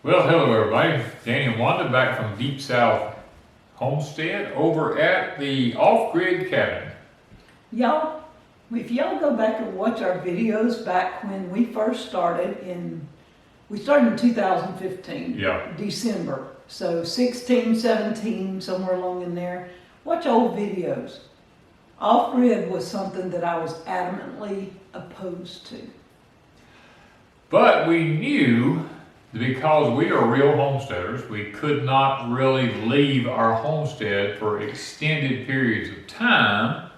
Well, hello everybody. Danny and Wanda back from Deepsouth Homestead over at the off-grid cabin. Y'all, if y'all go back and watch our videos back when we first started we started in 2015, Yeah. December. So 16, 17, somewhere along in there. Watch old videos. Off-grid was something that I was adamantly opposed to. But we knew, because we are real homesteaders, we could not really leave our homestead for extended periods of time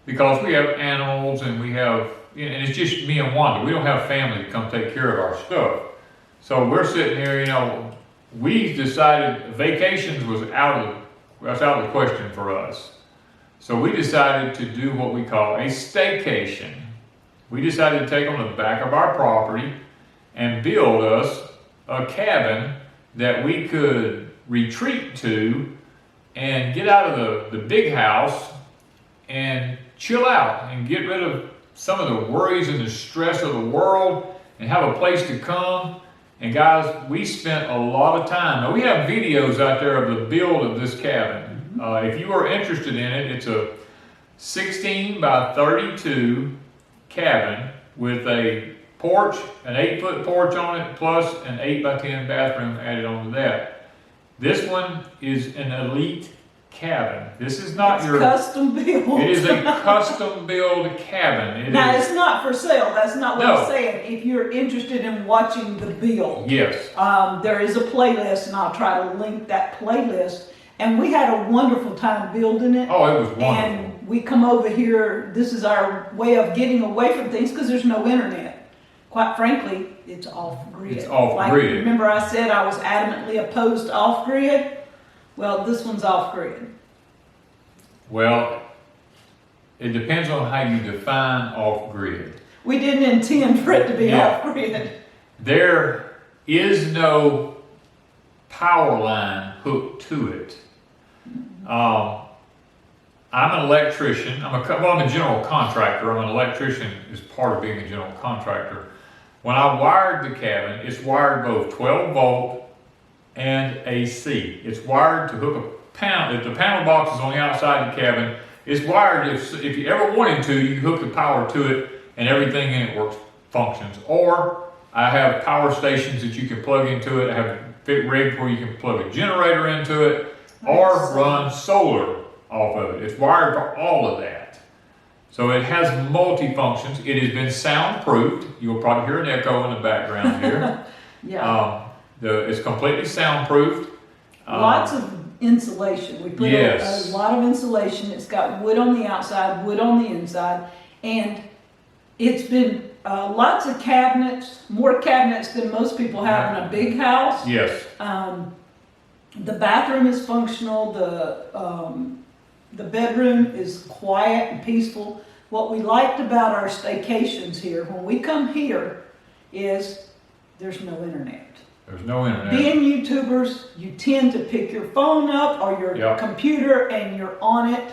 because we have animals and we have, and it's just me and Wanda. We don't have family to come take care of our stuff. So we're sitting here, we decided vacations was out of the question for us. So we decided to do what we call a staycation. We decided to take on the back of our property and build us a cabin that we could retreat to and get out of the big house and chill out and get rid of some of the worries and the stress of the world and have a place to come. And guys, we spent a lot of time. Now we have videos out there of the build of this cabin. If you are interested in it, it's a 16 by 32 cabin with a porch, an 8-foot porch on it, plus an 8 by 10 bathroom added onto that. This one is an elite cabin. This is not It's custom built. It is a custom build cabin. It's not for sale. That's not what No. I'm saying. If you're interested in watching the build, Yes. there is a playlist, and I'll try to link that playlist. And we had a wonderful time building it. Oh, it was wonderful. And we come over here. This is our way of getting away from things because there's no internet. Quite frankly, it's off grid. It's off Like, grid. remember I said I was adamantly opposed to off grid? Well, this one's off grid. Well, it depends on how you define off grid. We didn't intend for it to be Yeah. off grid. There is no power line hooked to it. I'm an electrician. I'm a general contractor. I'm an electrician as part of being a general contractor. When I wired the cabin, it's wired both 12 volt and AC. It's wired to hook a panel. If the panel box is on the outside of the cabin, it's wired. If you ever wanted to, you hook the power to it and everything in it functions. Or I have power stations that you can plug into it. I have rigged where you can plug a generator into it or run solar off of it. It's wired for all of that. So it has multi-functions. It has been soundproofed. You'll probably hear an echo in the background here. Yeah. It's completely soundproofed. Lots of insulation. We put Yes. a lot of insulation. It's got wood on the outside, wood on the inside, and it's been lots of cabinets, more cabinets than most people have in a big house. Yes. The bathroom is functional. The bedroom is quiet and peaceful. What we liked about our staycations here, when we come here, is there's no internet. There's no internet. Being YouTubers, you tend to pick your phone up or your Yep. computer and you're on it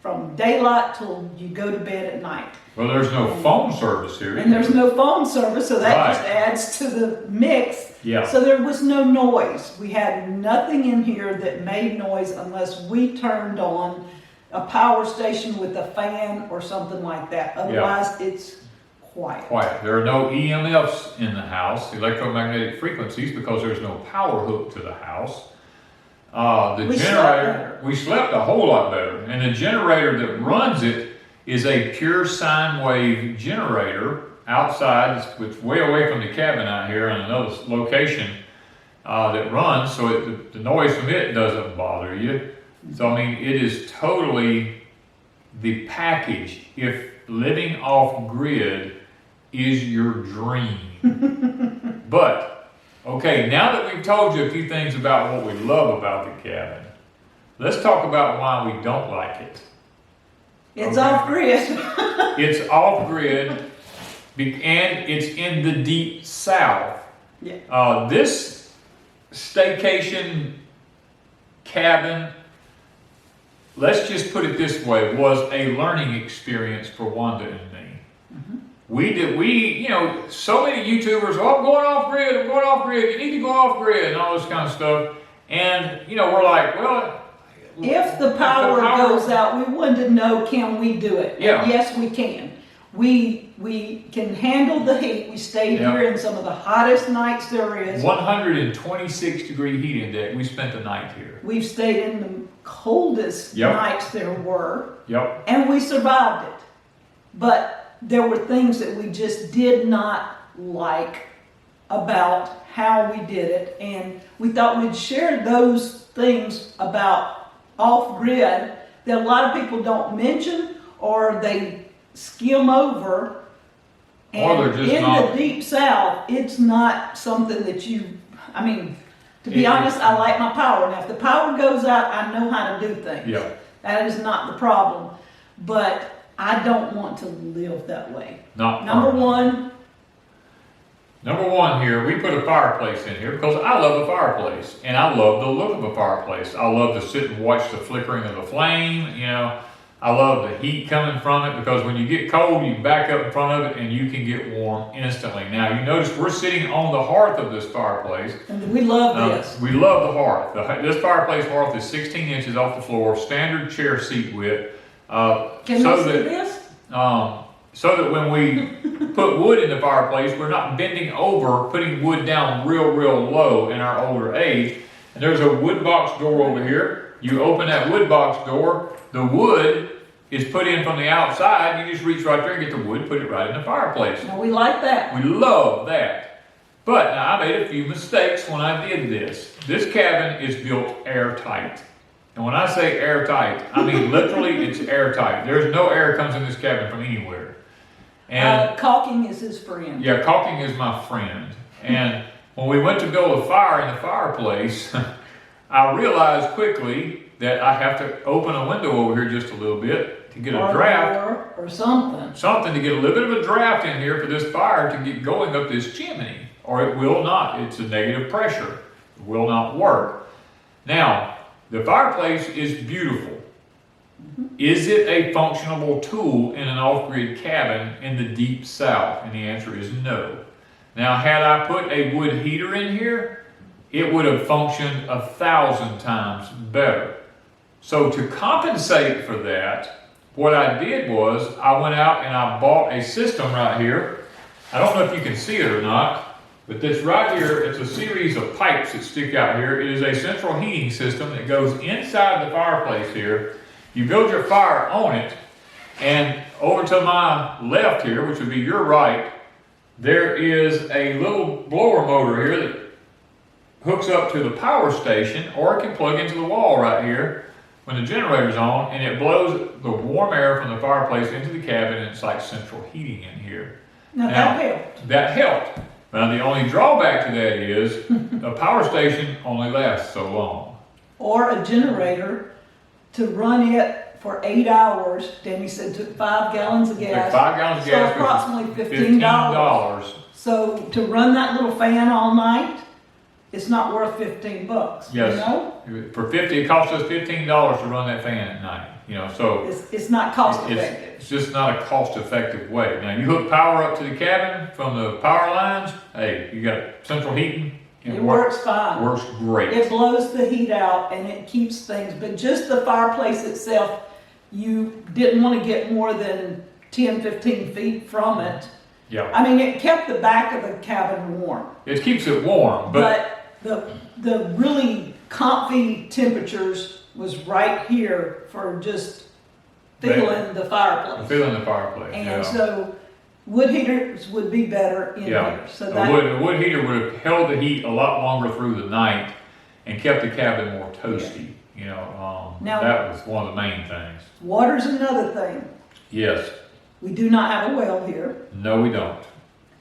from daylight till you go to bed at night. Well, there's no phone service here. And there's no phone service, so that Right. just adds to the mix. Yeah. So there was no noise. We had nothing in here that made noise unless we turned on a power station with a fan or something like that. Otherwise, it's quiet. Quiet. There are no EMFs in the house, electromagnetic frequencies, because there's no power hook to the house. We slept better. We slept a whole lot better. And the generator that runs it is a pure sine wave generator outside. It's way away from the cabin out here in another location that runs, so the noise from it doesn't bother you. So, I mean, it is totally the package. If living off grid is your dream. But, okay, now that we've told you a few things about what we love about the cabin, let's talk about why we don't like it. It's Okay. off grid. It's off grid and it's in the deep south. Yeah. This staycation cabin, let's just put it this way, was a learning experience for Wanda and me. you know, so many YouTubers, oh, I'm going off grid, you need to go off grid, and all this kind of stuff. And, you know, we're like, well, if the power goes out, we wanted to know, can we do it? Yeah. And yes, we can. We can handle the heat. We stayed here in some of the hottest nights there is. 126 degree heat index. We spent the night here. We've stayed in the coldest nights there were. Yep. And we survived it. But there were things that we just did not like about how we did it. And we thought we'd share those things about off-grid that a lot of people don't mention, or they skim over. And Or they're just in not. the Deep South, it's not something that I mean, to be honest, I like my power. Now, if the power goes out, I know how to do things. Yeah. That is not the problem. But I don't want to live that way. Not Number permanent. one, Number one here, we put a fireplace in here because I love a fireplace, and I love the look of a fireplace. I love to sit and watch the flickering of the flame, you know. I love the heat coming from it, because when you get cold, you back up in front of it and you can get warm instantly. Now, you notice we're sitting on the hearth of this fireplace. and we love this. We love the hearth. This fireplace hearth is 16 inches off the floor, standard chair seat width. Can so we see that, this? So that when we put wood in the fireplace, we're not bending over, putting wood down real low in our older age. And there's a wood box door over here. You open that wood box door, the wood is put in from the outside. You just reach right there and get the wood, put it right in the fireplace. Now, we like that. We love that. But now, I made a few mistakes when I did this. This cabin is built airtight. And when I say airtight, I mean literally it's airtight. There's no air comes in this cabin from anywhere. And Caulking is his friend. yeah, caulking is my friend. And when we went to build a fire in the fireplace, I realized quickly that I have to open a window over here just a little bit to get a draft. Or something. Something to get a little bit of a draft in here for this fire to get going up this chimney, or it will not. It's a negative pressure. It will not work. Now, the fireplace is beautiful. Is it a functional tool in an off-grid cabin in the Deep South? And the answer is no. Now, had I put a wood heater in here, it would have functioned 1,000 times better. So to compensate for that, what I did was I went out and I bought a system right here. I don't know if you can see it or not, but this right here, it's a series of pipes that stick out here. It is a central heating system that goes inside the fireplace here. You build your fire on it, and over to my left here, which would be your right, there is a little blower motor here that hooks up to the power station, or it can plug into the wall right here when the generator's on, and it blows the warm air from the fireplace into the cabin, and it's like central heating in here. Now that helped. That helped. Now the only drawback to that is a power station only lasts so long. Or a generator to run it for 8 hours. Danny said took 5 gallons of gas. Like 5 gallons of gas, So approximately $15. So to run that little fan all night, it's not worth $15. Yes. You know? For it costs us $15 to run that fan at night. You know, so It's not cost effective. it's just not a cost-effective way. Now you hook power up to the cabin from the power lines. Hey, you got central heating. It works fine. Works great. It blows the heat out and it keeps things, but just the fireplace itself, you didn't want to get more than 10, 15 feet from it. Yeah. I mean, it kept the back of the cabin warm. It keeps it warm, but the really comfy temperatures was right here for just feeling the fireplace. feeling the fireplace. And so wood heaters would be better in here. So a wood heater would have held the heat a lot longer through the night and kept the cabin more toasty. You know, Now, that was one of the main things. water's another thing. Yes. We do not have a well here. No, we don't.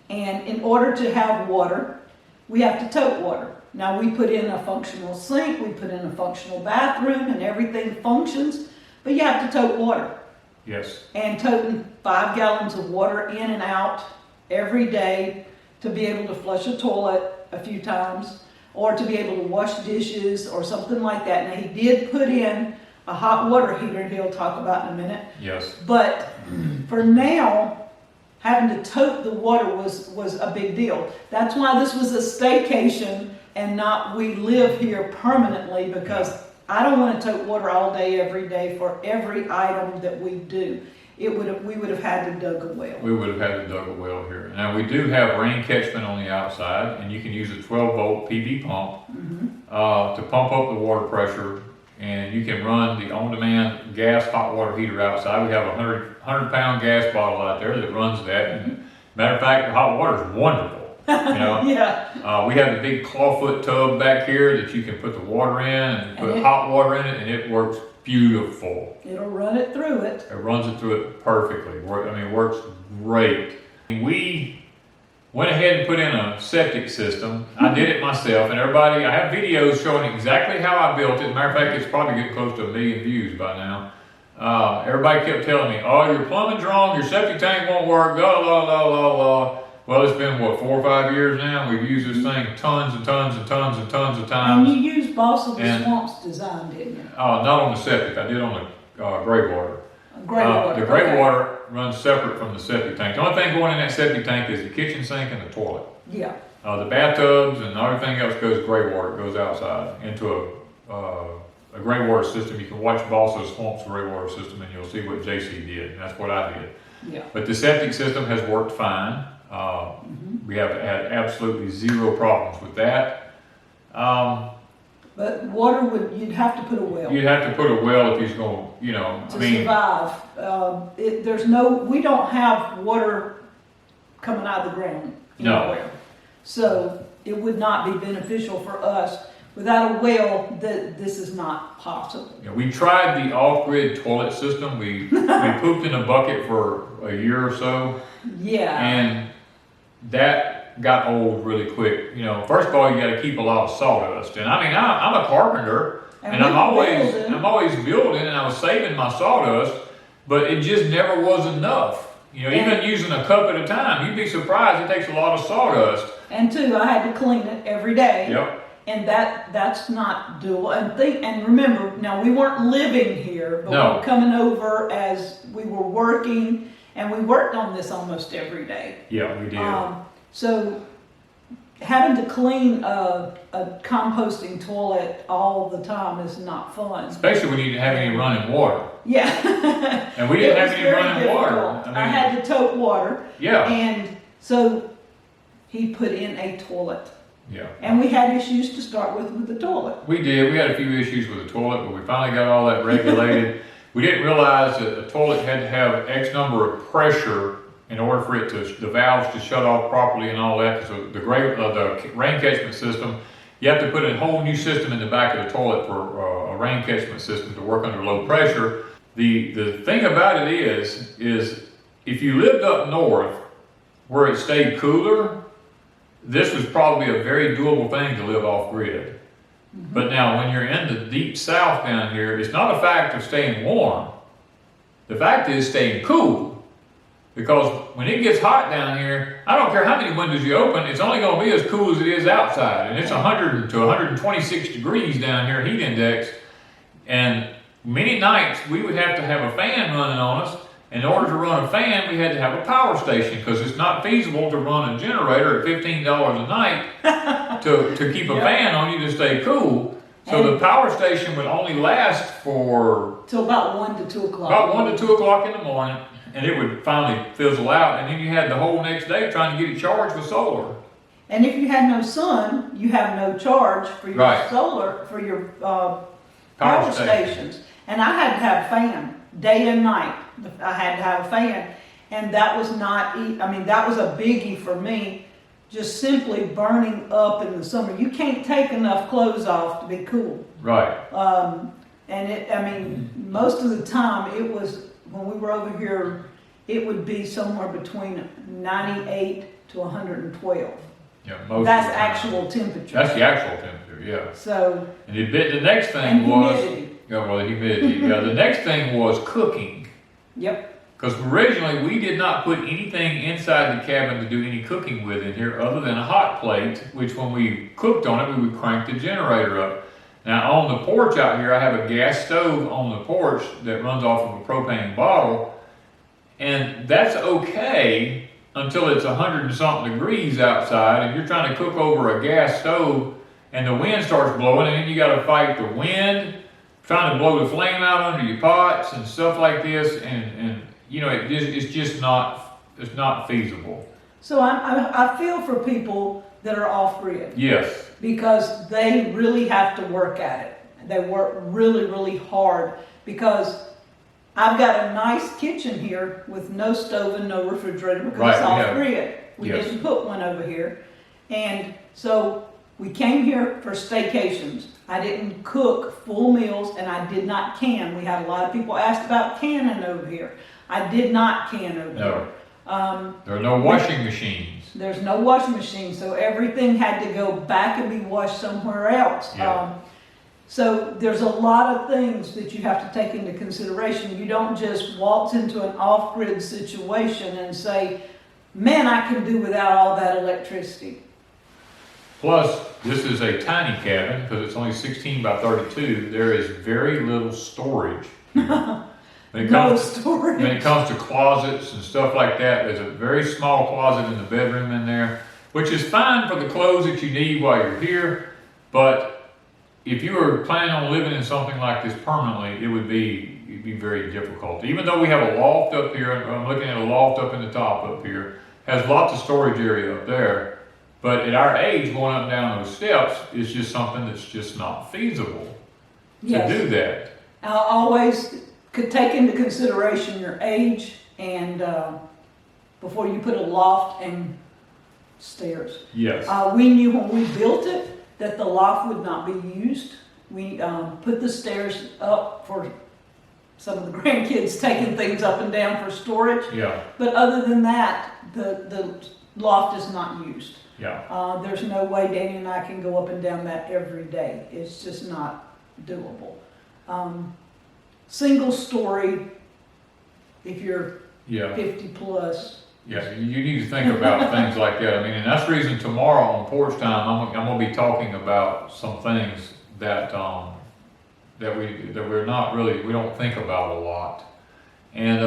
And in order to have water, we have to tote water. Now we put in a functional sink, we put in a functional bathroom, and everything functions, but you have to tote water. Yes. And toting 5 gallons of water in and out every day to be able to flush a toilet a few times, or to be able to wash dishes or something like that. Now he did put in a hot water heater he'll talk about in a minute. Yes. But for now, having to tote the water was a big deal. That's why this was a staycation and not we live here permanently, because I don't want to tote water all day, every day for every item that we do. We would have had to dug a well. We would have had to dug a well here. Now we do have rain catchment on the outside, and you can use a 12-volt PV pump to pump up the water pressure, and you can run the on-demand gas hot water heater outside. We have a 100-pound gas bottle out there that runs that. And matter of fact, the hot water is wonderful. You know? Yeah. We have a big clawfoot tub back here that you can put the water in and put hot water in it, and it works beautiful. It'll run it through it. It runs it through it perfectly. I mean, it works great. We went ahead and put in a septic system. I did it myself, and everybody, I have videos showing exactly how I built it. As a matter of fact, it's probably getting close to 1 million views by now. Everybody kept telling me, oh, your plumbing's wrong, your septic tank won't work, la la la la la. Well, it's been, what, 4 or 5 years now? We've used this thing tons and tons and tons and tons of times. And you used Boss of the Swamp's design, didn't you? Not on the septic. I did on the gray water. Gray water. The gray water runs separate from the septic tank. The only thing going in that septic tank is the kitchen sink and the toilet. Yeah. The bathtubs and everything else goes gray water. It goes outside into a gray water system. You can watch Boss of the Swamp's gray water system, and you'll see what JC did. And that's what I did. Yeah. But the septic system has worked fine. We have had absolutely zero problems with that. But water you'd have to put a well. You'd have to put a well if he's going, you know, to survive. We don't have water coming out of the ground anywhere. So it would not be beneficial for us. Without a well, this is not possible. Yeah, we tried the off-grid toilet system. We pooped in a bucket for a year or so. Yeah. And that got old really quick. You know, first of all, you got to keep a lot of sawdust. And I mean, I'm a carpenter, and I'm always building, and I was saving my sawdust, but it just never was enough. You know, even using a cup at a time, you'd be surprised. It takes a lot of sawdust. And two, I had to clean it every day. Yep. And that's not doable. And remember, now we weren't living here, but we were coming over as we were working. And we worked on this almost every day. Yeah, we did. So having to clean a composting toilet all the time is not fun. Especially when you didn't have any running water. Yeah. And we didn't have any running water. I had to tote water. Yeah. And so he put in a toilet. Yeah. And we had issues to start with the toilet. We did. We had a few issues with the toilet, but we finally got all that regulated. We didn't realize that the toilet had to have X number of pressure in order for the valves to shut off properly and all that. So the rain catchment system, you have to put a whole new system in the back of the toilet for a rain catchment system to work under low pressure. The thing about it is if you lived up north where it stayed cooler, this was probably a very doable thing to live off grid. But now when you're in the deep south down here, it's not a fact of staying warm. The fact is staying cool. Because when it gets hot down here, I don't care how many windows you open, it's only going to be as cool as it is outside. And it's 100 to 126 degrees down here, heat index. And many nights we would have to have a fan running on us. In order to run a fan, we had to have a power station because it's not feasible to run a generator at $15 a night to keep a fan on you to stay cool. So the power station would only last for till about 1 to 2 o'clock. About 1 to 2 o'clock in the morning, and it would finally fizzle out. And then you had the whole next day trying to get it charged with solar. And if you had no sun, you have no charge for your solar, for your power stations. And I had to have a fan day and night. I had to have a fan, and that was not. I mean, that was a biggie for me. Just simply burning up in the summer. You can't take enough clothes off to be cool. Right. And I mean, most of the time it was when we were over here. It would be somewhere between 98 to 112. Yeah, that's actual temperature. That's the actual temperature. Yeah. So. And the next thing was. The humidity. The next thing was cooking. Yep. Because originally we did not put anything inside the cabin to do any cooking with in here other than a hot plate, which when we cooked on it, we would crank the generator up. Now on the porch out here, I have a gas stove on the porch that runs off of a propane bottle, and that's okay until it's 100 and something degrees outside, and you're trying to cook over a gas stove, and the wind starts blowing, and then you got to fight the wind, trying to blow the flame out under your pots and stuff like this, and you know, it's just not, it's not feasible. So I feel for people that are off-grid. Yes. Because they really have to work at it. They work really, really hard, because I've got a nice kitchen here with no stove and no refrigerator because it's off-grid. We didn't put one over here. And so we came here for staycations. I didn't cook full meals, and I did not can. We had a lot of people asked about canning over here. I did not can over here. There are no washing machines. There's no washing machine, so everything had to go back and be washed somewhere else. Yeah. So there's a lot of things that you have to take into consideration. You don't just waltz into an off-grid situation and say, man, I can do without all that electricity. Plus, this is a tiny cabin because it's only 16 by 32. There is very little storage. When it comes to closets and stuff like that, there's a very small closet in the bedroom in there, which is fine for the clothes that you need while you're here. But if you were planning on living in something like this permanently, it'd be very difficult. Even though we have a loft up here, I'm looking at a loft up in the top up here, has lots of storage area up there. But at our age, going up and down those steps is just something that's just not feasible to do that. I always could take into consideration your age and before you put a loft and stairs. Yes. We knew when we built it that the loft would not be used. We put the stairs up for some of the grandkids taking things up and down for storage. Yeah. But other than that, the loft is not used. Yeah. There's no way Danny and I can go up and down that every day. It's just not doable. Single story, if you're 50 plus. Yeah, you need to think about things like that. I mean, and that's the reason tomorrow on Porch Time, I'm going to be talking about some things that we're not really, we don't think about a lot. And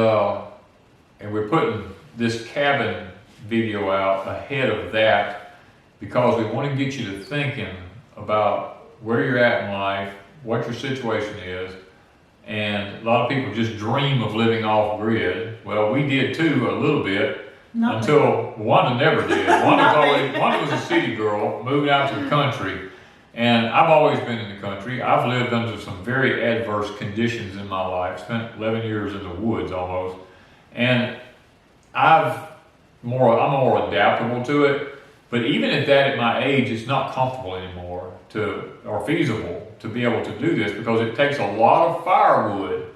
we're putting this cabin video out ahead of that because we want to get you to thinking about where you're at in life, what your situation is. And a lot of people just dream of living off grid. Well, we did too, a little bit. Until Wanda never did. Wanda was a city girl, moving out to the country. And I've always been in the country. I've lived under some very adverse conditions in my life. Spent 11 years in the woods almost. And I'm more adaptable to it. But even at my age, it's not comfortable anymore or feasible to be able to do this because it takes a lot of firewood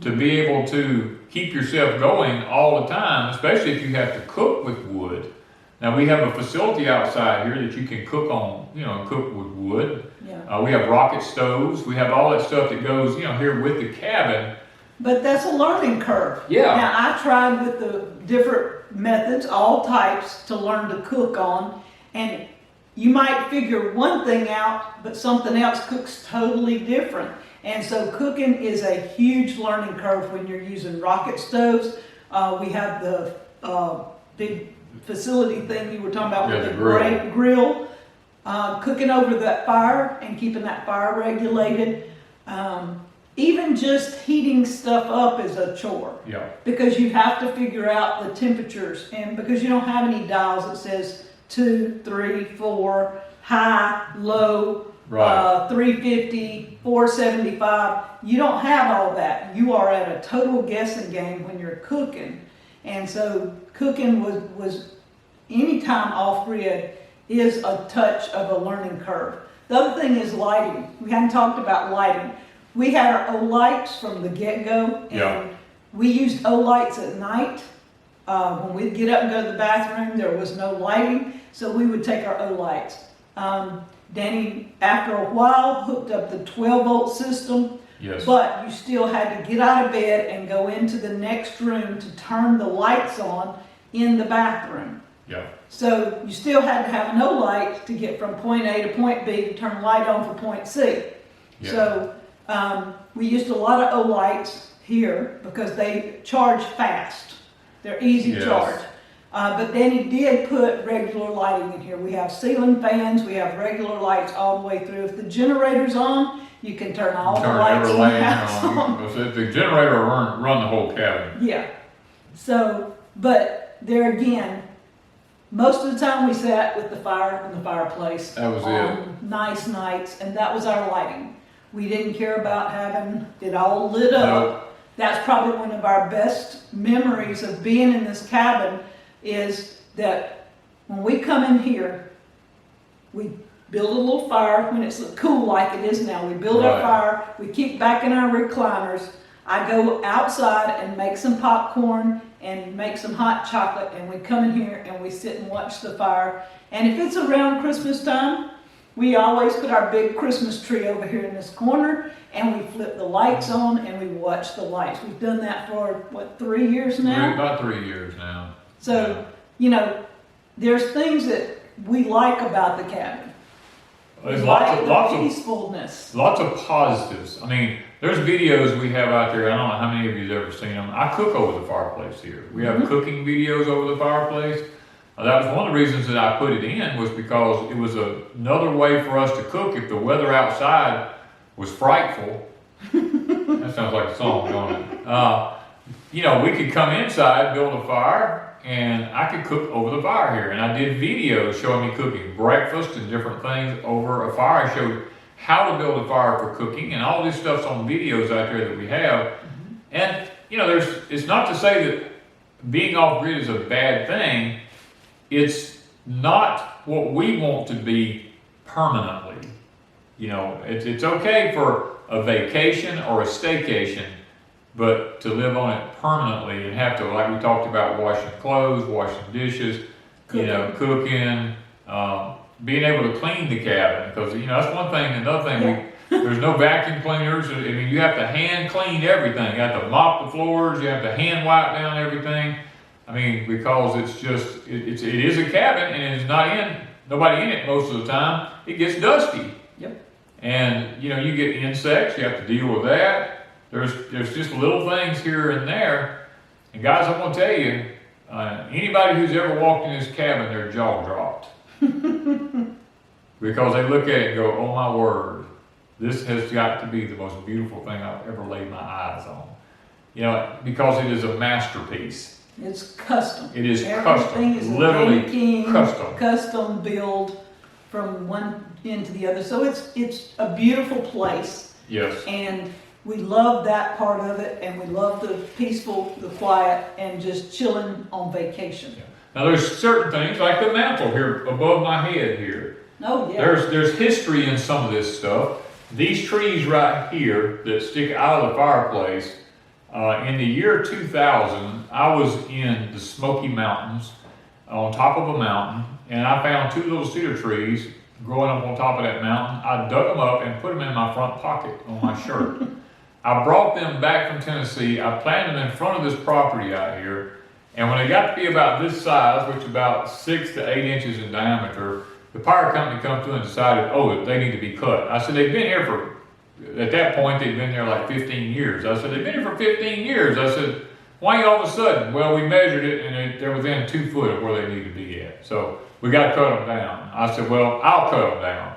to be able to keep yourself going all the time, especially if you have to cook with wood. Now we have a facility outside here that you can cook on, cook with wood. Yeah. We have rocket stoves. We have all that stuff that goes, here with the cabin. But that's a learning curve. Yeah. Now I tried with the different methods, all types, to learn to cook on, and you might figure one thing out, but something else cooks totally different. And so cooking is a huge learning curve when you're using rocket stoves. We have the big facility thing you were talking about with the grill. Cooking over that fire and keeping that fire regulated. Even just heating stuff up is a chore. Yeah. Because you have to figure out the temperatures, and because you don't have any dials that says 2, 3, 4, high, low, 350, 475. You don't have all that. You are at a total guessing game when you're cooking. And so cooking was anytime off grid is a touch of a learning curve. The other thing is lighting. We hadn't talked about lighting. We had our O-lights from the get-go, and we used O-lights at night. When we'd get up and go to the bathroom, there was no lighting, so we would take our O-lights. Danny, after a while, hooked up the 12-volt system, but you still had to get out of bed and go into the next room to turn the lights on in the bathroom. Yeah. So you still had to have no light to get from point A to point B to turn the light on for point C. Yeah. So we used a lot of O-lights here because they charge fast. They're easy charge. But Danny did put regular lighting in here. We have ceiling fans, we have regular lights all the way through. If the generator's on, you can turn all the lights in the house on. Because the generator run the whole cabin. Yeah. So, but there again, most of the time we sat with the fire in the fireplace. That was on nice nights, and that was our lighting. We didn't care about having it all lit up. Nope. That's probably one of our best memories of being in this cabin, is that when we come in here, we build a little fire when it's cool like it is now. We build our fire, we keep back in our recliners. I go outside and make some popcorn and make some hot chocolate, and we come in here and we sit and watch the fire. And if it's around Christmas time, we always put our big Christmas tree over here in this corner, and we flip the lights on and we watch the lights. We've done that for, what, 3 years now? About 3 years now. So, you know, there's things that we like about the cabin. There's lots of peacefulness. Lots of positives. I mean, there's videos we have out there. I don't know how many of you've ever seen them. I cook over the fireplace here. We have cooking videos over the fireplace. That was one of the reasons that I put it in, was because it was another way for us to cook if the weather outside was frightful. That sounds like a song, don't it? You know, we could come inside, build a fire, and I could cook over the fire here. And I did videos showing me cooking breakfast and different things over a fire. I showed how to build a fire for cooking, and all this stuff's on videos out there that we have. And, you know, it's not to say that being off-grid is a bad thing. It's not what we want to be permanently. You know, it's okay for a vacation or a staycation, but to live on it permanently and have to, like we talked about, washing clothes, washing dishes, Cooking. you know, cooking, being able to clean the cabin, because, you know, that's one thing. Another thing, there's no vacuum cleaners. I mean, you have to hand clean everything. You have to mop the floors. You have to hand wipe down everything. I mean, because it's just, it is a cabin, and it's nobody in it most of the time. It gets dusty. Yep. And, you know, you get insects, you have to deal with that. There's just little things here and there. And guys, I'm gonna tell you, anybody who's ever walked in this cabin, their jaw dropped. Because they look at it and go, oh my word, this has got to be the most beautiful thing I've ever laid my eyes on. You know, because it is a masterpiece. It's custom. It is Everything custom, is literally custom build from one end to the other. So it's a beautiful place. Yes. And we love that part of it, and we love the peaceful, the quiet, and just chilling on vacation. Yeah. Now there's certain things like the mantle here above my head here. Oh yeah. There's history in some of this stuff. These trees right here that stick out of the fireplace, in the year 2000, I was in the Smoky Mountains on top of a mountain, and I found 2 little cedar trees growing up on top of that mountain. I dug them up and put them in my front pocket on my shirt. I brought them back from Tennessee. I planted them in front of this property out here, and when they got to be about this size, which is about 6 to 8 inches in diameter, the power company come through and decided, oh, they need to be cut. I said, they've been here for, at that point, they'd been there like 15 years. I said, they've been here for 15 years. I said, why all of a sudden? Well, we measured it, and they're within 2 foot of where they need to be at. So we got to cut them down. I said, well, I'll cut them down.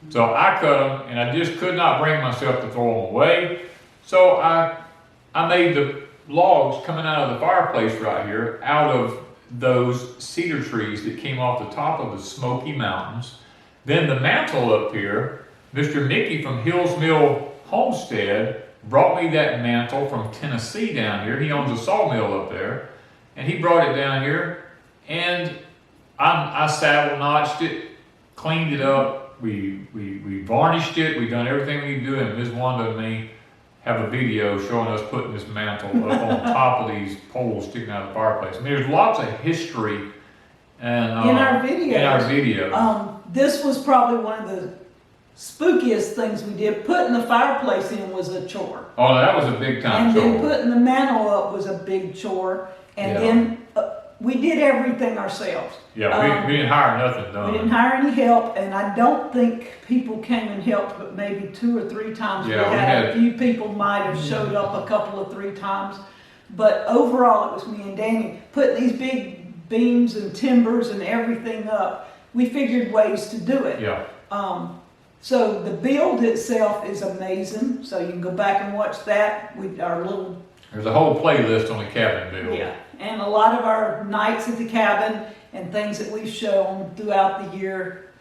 So I cut them, and I just could not bring myself to throw them away. So I made the logs coming out of the fireplace right here out of those cedar trees that came off the top of the Smoky Mountains. Then the mantle up here, Mr. Mickey from Hills Mill Homestead brought me that mantle from Tennessee down here. He owns a sawmill up there, and he brought it down here, and I saddle notched it, cleaned it up, we varnished it, we done everything we could do, and Ms. Wanda and me have a video showing us putting this mantle up on top of these poles sticking out of the fireplace. I mean, there's lots of history and in our videos. In our videos. This was probably one of the spookiest things we did. Putting the fireplace in was a chore. Oh, that was a big time and chore. And then putting the mantle up was a big chore. And then we did everything ourselves. Yeah, we didn't hire nothing done. We didn't hire any help, and I don't think people came and helped, but maybe 2 or 3 times. Yeah, we had a few people might have showed up a couple of 3 times, but overall it was me and Danny putting these big beams and timbers and everything up. We figured ways to do it. Yeah. So the build itself is amazing. So you can go back and watch that. There's a whole playlist on the cabin build. Yeah, and a lot of our nights at the cabin and things that we've shown throughout the year,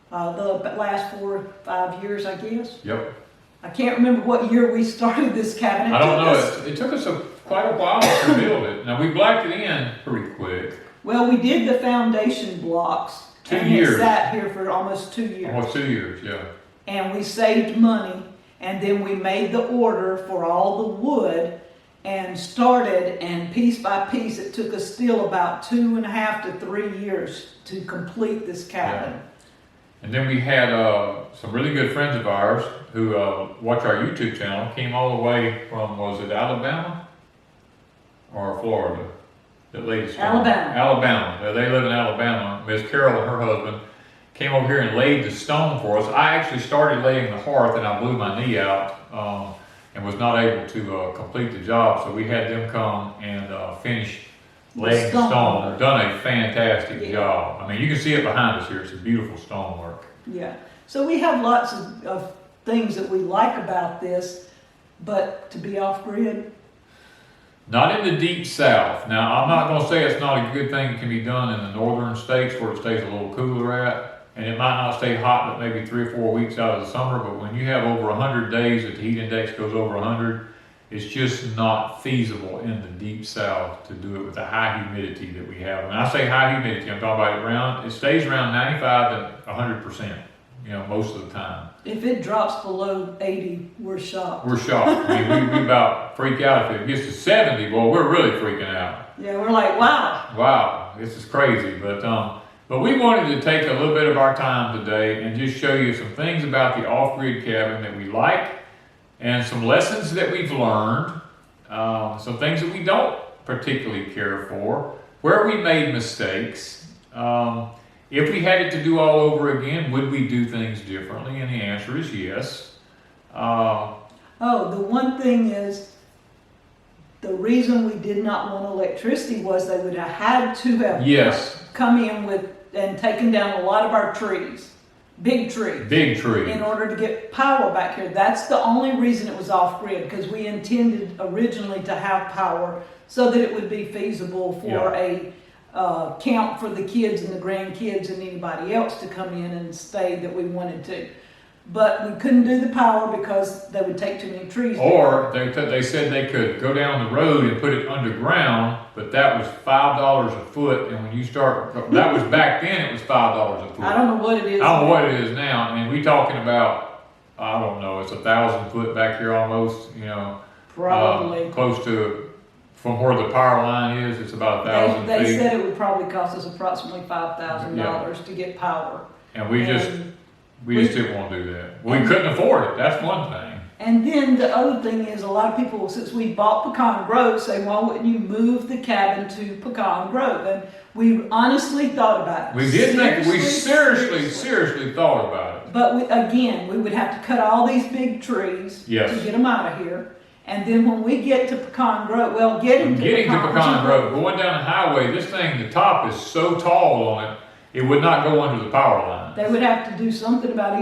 the last 4 or 5 years, I guess. Yep. I can't remember what year we started this cabin. I don't know. It took us quite a while to build it. Now we blacked it in pretty quick. Well, we did the foundation blocks. 2 and years. it sat here for almost 2 years. Almost 2 years, yeah. And we saved money, and then we made the order for all the wood and started, and piece by piece, it took us still about 2.5 to 3 years to complete this cabin. Yeah. And then we had some really good friends of ours who watch our YouTube channel, came all the way from, was it Alabama or Florida? That lady's from Alabama. Alabama. They live in Alabama. Miss Carol and her husband came over here and laid the stone for us. I actually started laying the hearth and I blew my knee out and was not able to complete the job. So we had them come and finish laying the stone. They've done a fantastic job. I mean, you can see it behind us here. It's a beautiful stonework. Yeah. So we have lots of things that we like about this, but to be off-grid, not in the deep south. Now, I'm not going to say it's not a good thing that can be done in the northern states where it stays a little cooler at, and it might not stay hot but maybe 3 or 4 weeks out of the summer, but when you have over 100 days that the heat index goes over 100, it's just not feasible in the deep south to do it with the high humidity that we have. When I say high humidity, I'm talking about it stays around 95 to 100%, most of the time. if it drops below 80, we're shocked. We're shocked. I mean, we about freak out if it gets to 70. Well, we're really freaking out. Yeah, we're like, wow. Wow, this is crazy. But we wanted to take a little bit of our time today and just show you some things about the off-grid cabin that we like and some lessons that we've learned, some things that we don't particularly care for, where we made mistakes. If we had it to do all over again, would we do things differently? And the answer is yes. Oh, the one thing is, the reason we did not want electricity was they would have had to have come in with and taken down a lot of our trees, big trees. Big trees. In order to get power back here. That's the only reason it was off-grid, because we intended originally to have power so that it would be feasible for a camp for the kids and the grandkids and anybody else to come in and stay that we wanted to. But we couldn't do the power because they would take too many trees down. Or they said they could go down the road and put it underground, but that was $5 a foot. And when you start, that was back then, it was $5 a foot. I don't know what it is. I don't know what it is now. And we talking about, I don't know, it's 1,000 foot back here almost, Probably. Close to, from where the power line is, it's about 1,000 feet. They said it would probably cost us approximately $5,000 to get power. And we just didn't want to do that. We couldn't afford it. That's one thing. And then the other thing is, a lot of people, since we bought Pecan Grove, say, why wouldn't you move the cabin to Pecan Grove? And we honestly thought about it. We did think, we seriously thought about it. But we would have to cut all these big trees to get them out of here. And then when we get to Pecan Grove, getting to Pecan Grove, going down the highway, this thing, the top is so tall on it, it would not go under the power line. They would have to do something about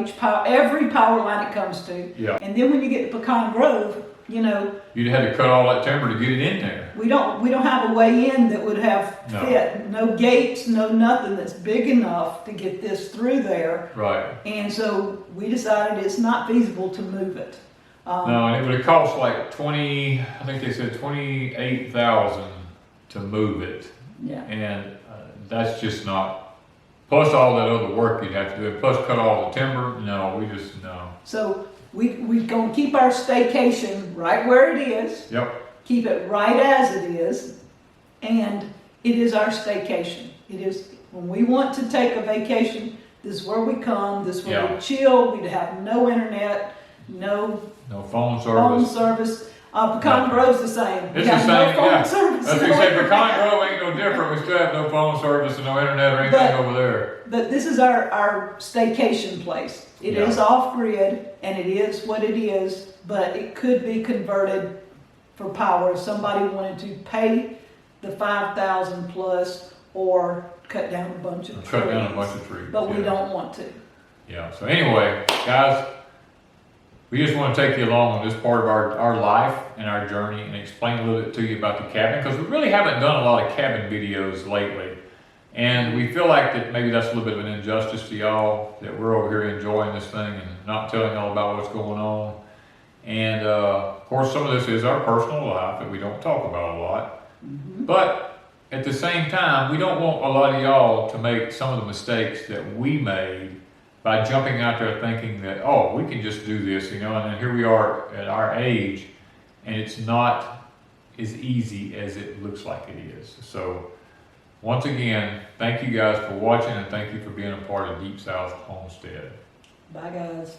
every power line it comes to. Yeah. And then when you get to Pecan Grove, you'd have to cut all that timber to get it in there. We don't have a way in that would have fit. No gates, no nothing that's big enough to get this through there. Right. And so we decided it's not feasible to move it. No, and it would have cost like I think they said $28,000 to move it. Yeah. And that's just not. Plus all that other work you'd have to do, plus cut all the timber. No. So we're going to keep our staycation right where it is. Yep. Keep it right as it is. And it is our staycation. It is, when we want to take a vacation, this is where we come, this is where we chill. We'd have no internet, no phone service. Pecan Grove's the same. It's the same, phone service. As we say, Pecan Grove ain't no different. We still have no phone service and no internet or anything over there. But this is our staycation place. It is off-grid, and it is what it is, but it could be converted for power if somebody wanted to pay the $5,000 plus, or cut down a bunch of trees. Cut down a bunch of trees. But we yeah. don't want to. Yeah, so anyway, guys, we just want to take you along on this part of our life and our journey and explain a little bit to you about the cabin, because we really haven't done a lot of cabin videos lately. And we feel like that maybe that's a little bit of an injustice to y'all, that we're over here enjoying this thing and not telling y'all about what's going on. And of course, some of this is our personal life that we don't talk about a lot. Mm-hmm. But at the same time, we don't want a lot of y'all to make some of the mistakes that we made by jumping out there thinking that, oh, we can just do this, and then here we are at our age, and it's not as easy as it looks like it is. So, once again, thank you guys for watching, and thank you for being a part of Deepsouth Homestead. Bye, guys.